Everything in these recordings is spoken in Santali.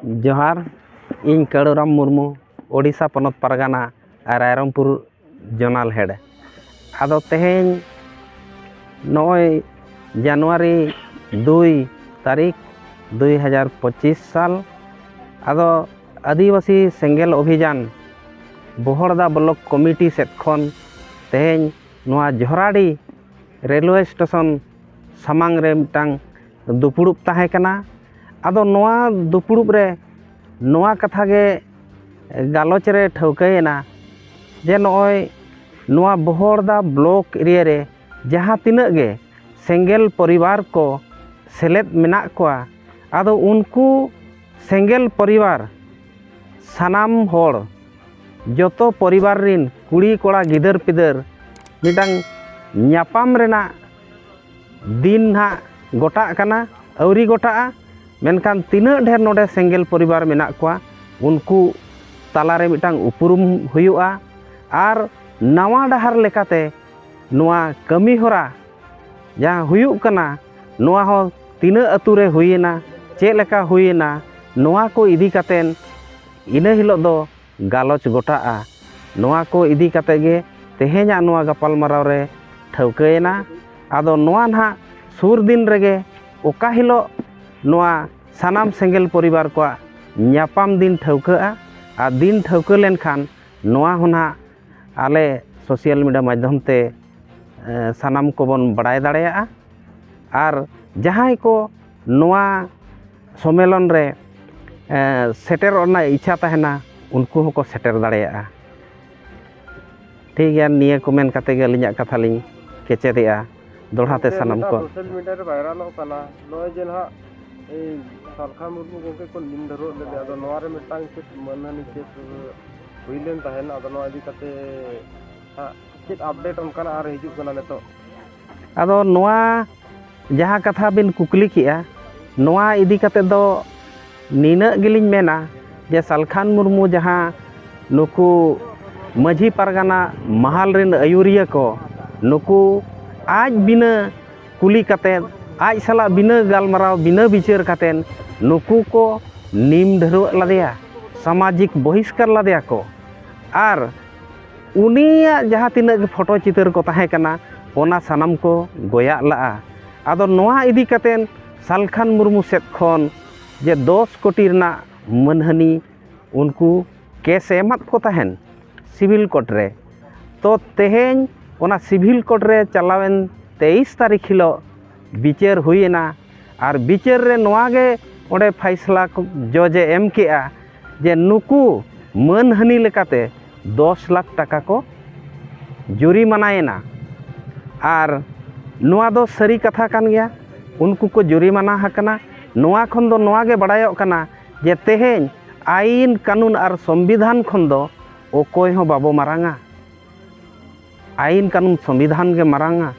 जोहार इन काड़ूराम मुर्मू ओडिशा पनत पारगाना रायरंगपुर जोनाल हेड आदो तेहें नॉय जनवरी 2 तारीख 2025 साल आदो आदिवासी सेंगेल अभियान बोहड़दा ब्लॉक कमिटी सेट खन तेहें नोआ जोहराडी रेलवे स्टेशन सामांग रे मिटांग दुपुड़ुब ताहे कना आदो नोआ दुपुड़ुब रे नोआ कथा गे गालोच रे ठौकायना जे नॉय नोआ बोहड़दा ब्लॉक एरिया रे जहाँ तिनाग गे सेंगेल परिवार को सेलेद मेना कोआ आदो उनको सेंगेल परिवार सानाम होड़ जोतो परिवार रिन कुड़ी कोड़ा गिदर पिदर मिटांग न्यापाम रेना दिन ना गोटा कना अवरी गोटा मेनखान तिना ढेर नोडे सेंगेल परिवार मेना कोआ उनको तालारे मिटांग उपरुम हुयुआ आर नवा डहार लेकाते नोआ कमी होरा जहाँ हुयुक कना नोआ हो तिना अतुरे हुयेना चेक लेका हुयेना नोआ को इदी कातेन इना हिलो दो गालोच गोटाआ नोआ को इदी काते गे तेहेंया नोआ गपाल माराव रे ठौकायना आदो नोआ ना सुर दिन रेगे ओका हिलो नोआ सानाम सेंगेल परिवार को न्यापाम दिन ठौकाआ आ दिन ठौका लेनखान नोआ होना आले सोशल मीडिया माध्यम ते सानाम को बन बड़ाय दाड़ेया आर जहां को नोआ सम्मेलन रे सेटर ओना इच्छा तहना उनको होको सेटर दाड़ेया ठीक है निये कमेंट काते गे अलिया कथा लिंग केचेदेया दोड़ाते सानाम को सोशल मीडिया रे वायरल होकना नोय जे ना ए सरकार मुर्मू गोके को निम धरो ले आदो नोआ रे मिटांग के मनहानि के हुइलेन तहन आदो नोआ इदी काते चेक अपडेट उनकान आर हिजु कना नेतो आदो नोआ जहाँ कथा बिन कुकली किया नोआ इदी काते दो नीना गिलिंग मेना जे सालखान मुर्मू जहाँ नुकु माझी पारगाना महाल रिन अयुरिया को नुकु आज बिना कुली काते आज साला बिना गालमाराव बिना विचार कातेन नुकु को नीम धरो लादेया सामाजिक बहिष्कार लादेया को आर उनिया जहाँ तिना फोटो चित्र को ताहे कना ओना सानाम को गोया लाआ आदो नोआ इदी कातेन सालखान मुर्मू सेट खन जे 10 कोटी रना मनहानि उनको केस एमत को ताहेन सिविल कोर्ट रे तो तेहें ओना सिविल कोर्ट रे चलावेन 23 तारीख हिलो विचार हुईना आर विचार रे नोआ गे ओडे फैसला जजे एम केआ जे नुकु मनहानि लेकाते 10 लाख टाका को जुरिमानायना आर नोआ दो सरी कथा कान गया उनको को जुरिमाना हकना नोआ खन दो नोआ गे बड़ायोक कना जे तेहें आईन कानून आर संविधान खन दो ओकोय हो बाबो मारांगा आईन कानून संविधान गे मारांगा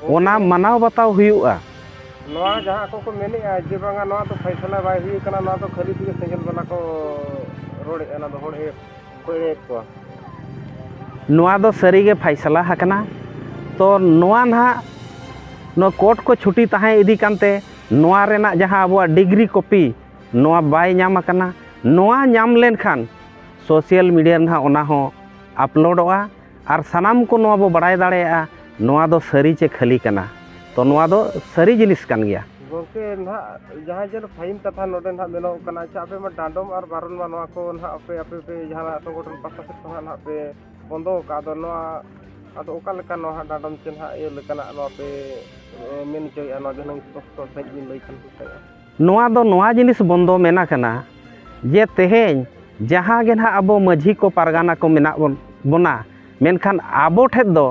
ओना मानाव बताव हुयुआ नोआ जहां को मेनेआ जे बांगा नोआ तो फैसला बाय हुई कना नोआ तो खाली तुगे सेंगेल वाला को रोड एना दो होड़ ए कोई को नोआ दो सरी गे फैसला हकना तो नोआ ना नो कोर्ट को छुट्टी ताहे इदी कानते नोआ रेना जहां अब डिग्री कॉपी नोआ बाय नाम कना नोआ नाम लेन खान सोशल मीडिया ना ओना हो अपलोडोआ आर सानाम को नोआ बो बड़ाय दाड़ेया नोआ दो सरी चे खाली कना तो नोआ दो सरी जिनिस कान गया गोके ना जहां जे फाइन कथा नोडे ना मेनो कना चापे में डांडोम और बारन मा नोआ को ना अपे अपे पे जहां संगठन पासा से तो ना पे बंदो का दो नोआ आदो ओका लेका नोआ डांडोम चेन हा ए लेकाना नोआ पे मेन चय नोआ जहन स्पष्ट सही दिन लई खान नोआ दो नोआ जिनिस बंदो मेना कना जे तेहें जहाँ गे ना अब माझी को पारगाना को मेना बोना मेनखान आबो ठे दो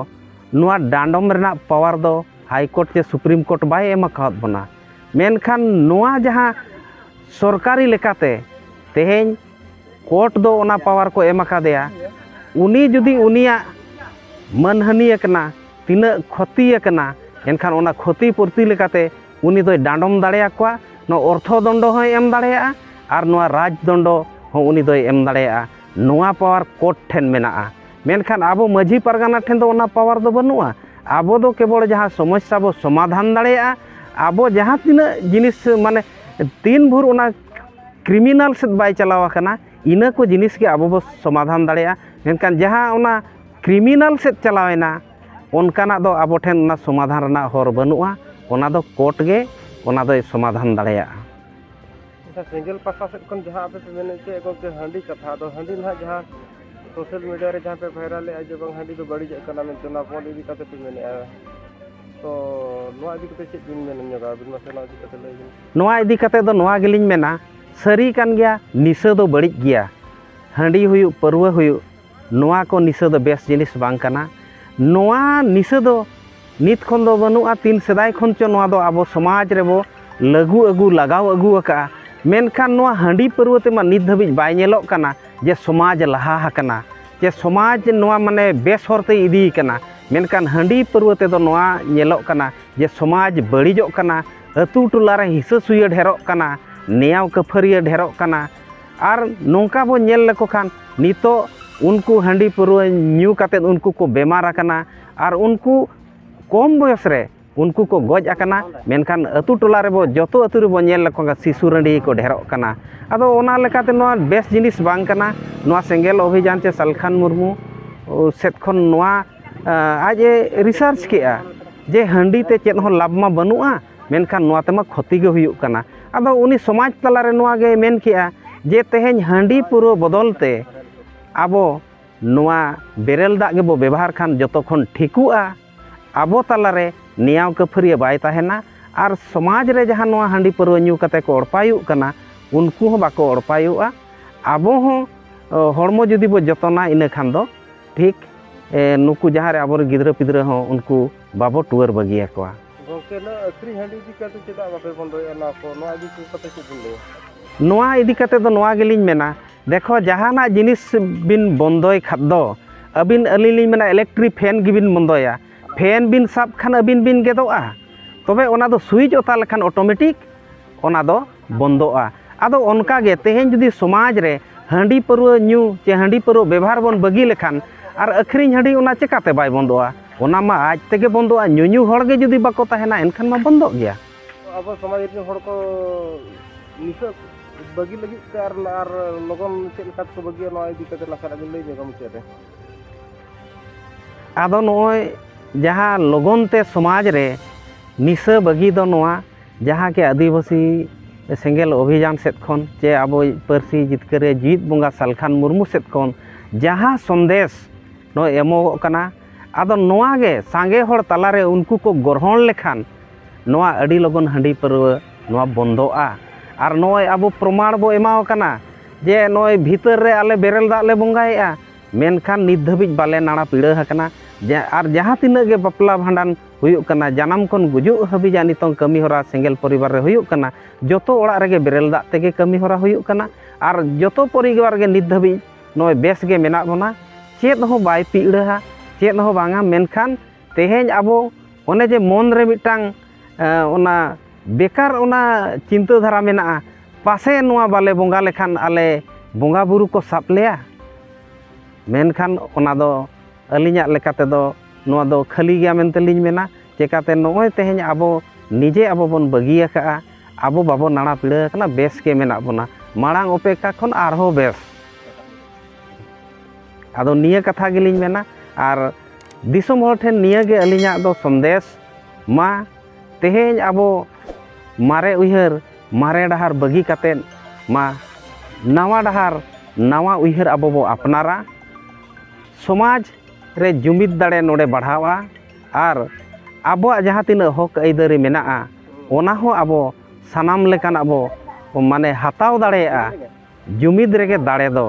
नोआ डांडोम रेना पावर दो हाई कोर्ट से सुप्रीम कोर्ट बाय एम अकाद बोना मेनखान नोआ जहाँ सरकारी लेकाते तेहें कोर्ट दो ओना पावर को एम अकादेया उनी जुदी उनिया मनहानि एकना तिना क्षति एकना एनखान ओना क्षति पूर्ति लेकाते उनी दो डांडोम दाड़ेया कोआ नो अर्थदंड हो एम दाड़ेया आर नोआ राजदंड हो उनी दो एम दाड़ेया नोआ पावर कोर्ट ठेन मेना मेनखान आबो माझी पारगाना ठेन दो ओना पावर दो बनुआ आबो दो केवल जहाँ समस्या बो समाधान दाड़ेया आबो जहाँ तिना जिनिस माने तीन भोर ओना क्रिमिनल सेद बाय चलाव आकना इना को जिनिस के अब बो समाधान दाड़ेया मेनखान जहाँ ओना क्रिमिनल सेद चलावेना उनकाना दो अब ठेन ना समाधान रना हर बनुआ ओना दो कोर्ट गे ओना दो समाधान दाड़ेया सेंगल पासा से कौन जहाँ पे मैंने चे को के हंडी कथा दो हंडी ना जहाँ सोशल मीडिया रे जहाँ पे वायरल है जब हंडी तो बड़ी जाकना में चुनाव फोन इदी कते पे मैंने तो नोआ इदी कते चेक दिन मैंने नगा बिन मसे नोआ इदी कते लई नोआ इदी कते दो नोआ गेलिन मेना सरी कान गया निशा दो बड़ी गया हंडी हुयु परवा हुयु नोआ को निशा दो बेस जिनिस बांग कना नोआ निशा दो नित खन दो बनुआ तीन सदाय खन चो नोआ दो आबो समाज रेबो लगू अगू लगाव अगू अका मेनखान नोआ हंडी परवा ते मा नित धबिज बाय नेलोक कना जे समाज लहा हकना जे समाज नोआ माने बेस हरते इदी कना मेनखान हंडी परवा ते दो नोआ नेलोक कना जे समाज बड़िजोक कना अतु टोला रे हिस्सा सुया ढेरोक कना नेयाव कफरिया ढेरोक कना और नोंका बो नेल लेको खान नितो उनको हंडी परवा न्यू काते उनको को बेमार आकना और उनको कम बयस रे उनको को गज आकना मेनखान अतु टोला रे बो जतो अतु रे बो नेल लेको शिशु रंडी को ढेरोक कना आदो ओना लेकाते नोआ बेस जिनिस बांग कना नोआ सेंगेल अभियान चे सालखान मुर्मू सेत खन नोआ आज रिसर्च केआ जे हंडी ते चेत हो लाभ मा बनुआ मेनखान नोआ तेमा क्षति गे हुयुक कना आदो उनी समाज तला रे नोआ गे मेन केआ जे तेहेन हंडी पुरो बदलते आबो नोआ बेरेल दाग गे बो व्यवहार खान जतो खन ठिकुआ आबो तला रे नियाव कफरिया बाय ताहेना और समाज रे जहां नोआ हंडी पुरो न्यू कते को अड़पायुक कना उनको हो बाको अड़पायुआ आबो हो हड़मो जुदी बो जतना इना खान दो ठीक नुकु जहां रे आबोर गिद्रा पिद्रा हो उनको बाबो टुअर बगिया कोआ गोके ना अखरी हंडी दी कते चेदा बापे बंदोया ना को नोआ इदी कते चेद बंदो नोआ इदी कते दो नोआ गेलिन मेना देखो जहाना जिनिस बिन बंदोय खादो अबिन अलिलिन मेना इलेक्ट्रिक फैन गिबिन बंदोया फैन बिन साब खान अबिन बिन गेदोआ तबे ओना दो स्विच ओता लेखान ऑटोमेटिक ओना दो बंदोआ आदो उनका गे तेहेन जुदी समाज रे हंडी परवा न्यू चे हंडी परवा व्यवहार बन बगी लेखान और अखरिन हंडी ओना चेकाते बाय बंदोआ ओना मा आज तेगे बंदोआ न्यू हड़ गे जुदी बाको ताहेना एनखान मा बंदो गया अब समाज रे हड़ को निशा बगी लगी कर आर लगन चेक लका को बगी नोआ इदी कते लखा बिन लई बेगम चेरे आदो नोय जहाँ लगन ते समाज रे निशा बगी दो नोआ जहाँ के आदिवासी सेंगेल अभियान सेत खन चे अब पार्सी जितकरे जीत बंगा सालखान मुर्मू सेत खन जहाँ संदेश नो एमो कना आदो नोआ गे सांगे हड़ तला रे उनको को ग्रहण लेखान नोआ अडी लगन हंडी परवा नोआ बंदोआ और नोय अब प्रमाण बो एमाव कना जे नोय भीतर रे आले बेरेल दाग ले बंगाएआ मेनखान नित धबिज बाले नाड़ा पीड़ा हकना और जहाँ तीना गे बापला भांडान हुयुक कना जानम खन गुजुक हबिजा नितों कमी होरा सेंगेल परिवार रे हुयुक कना जतो ओड़ा रेगे बेरेल दाग तेगे कमी होरा हुयुक कना और जतो परिवार गे नित धबिज नोय बेस गे मेना बना चेत हो बाय पीड़ा चेत हो बांगा मेनखान तेहेन आबो ओने जे मन रे मिटांग ओना बेकार ओना चिंता धारा मेना पासे नोआ बाले बंगा लेखान आले बंगा बुरु को साप लेया मेनखान ओना दो अलिᱧᱟᱜ लेकाते दो नोआ दो खाली गया मेनते लिñ मेना चेकाते नोय तेहेñ आबो निजे आबो बन बगिया का आबो बाबो नाड़ा पीड़ा कना बेस के मेना बना माड़ांग अपेक्षा खन आरहो बेस आदो निया कथा गेलिñ मेना और दिसोम हर ठेन निया गे अलिᱧाᱜ दो संदेश मा तेहेñ आबो मारे उइहर मारे डहार बगी काते मा नवा डहार नवा उइहर आबो बो अपनारा समाज रे जुमिद दाड़े नोडे बढ़ावा और आबो जहाँ तीन हक आइदारी मेना ओना हो आबो सानाम लेकान आबो माने हताव दाड़ेया जुमिद रेगे दाड़े दो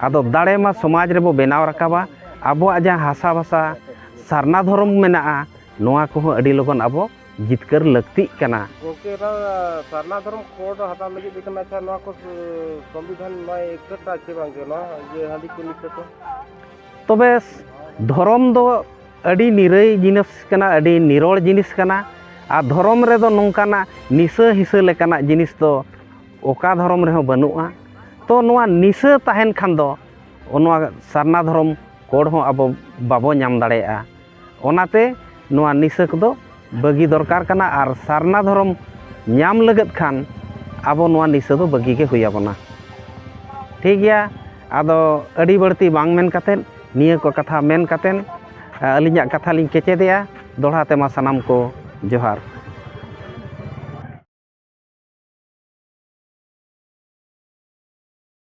आदो दाड़े मा समाज रेबो बेनाव रकाबा आबो जहाँ हासा भाषा सारना धर्म मेना नोआ को अडी लगन आबो जितकर लगती कना ओके सारना धर्म कोड हता लगी देखना छ नोआ को संविधान नय एकटा छ बांगे न जे हंडी को निसे तो तबे धर्म दो अडी निरई जिनिस कना अडी निरोड़ जिनिस कना आ धर्म रे दो नोंकाना निशा हिसा लेकाना जिनिस दो ओका धर्म रे हो बनुआ तो नोआ निशा ताहेन खान दो नोआ सारना धर्म कोड हो अब बाबो नाम दाड़ेया ओनाते नोआ निशा को दो बगी दरकार कना और सारना धर्म नाम लगत Khan abo noa nisa do bagi ge huya bona ठीक गया आदो अड़ी बढ़ती बांग मेन कातेन निया को कथा मेन कातेन अलिया कथा लिंग केचेदेया दोढ़ा तेमा सनाम को जोहार।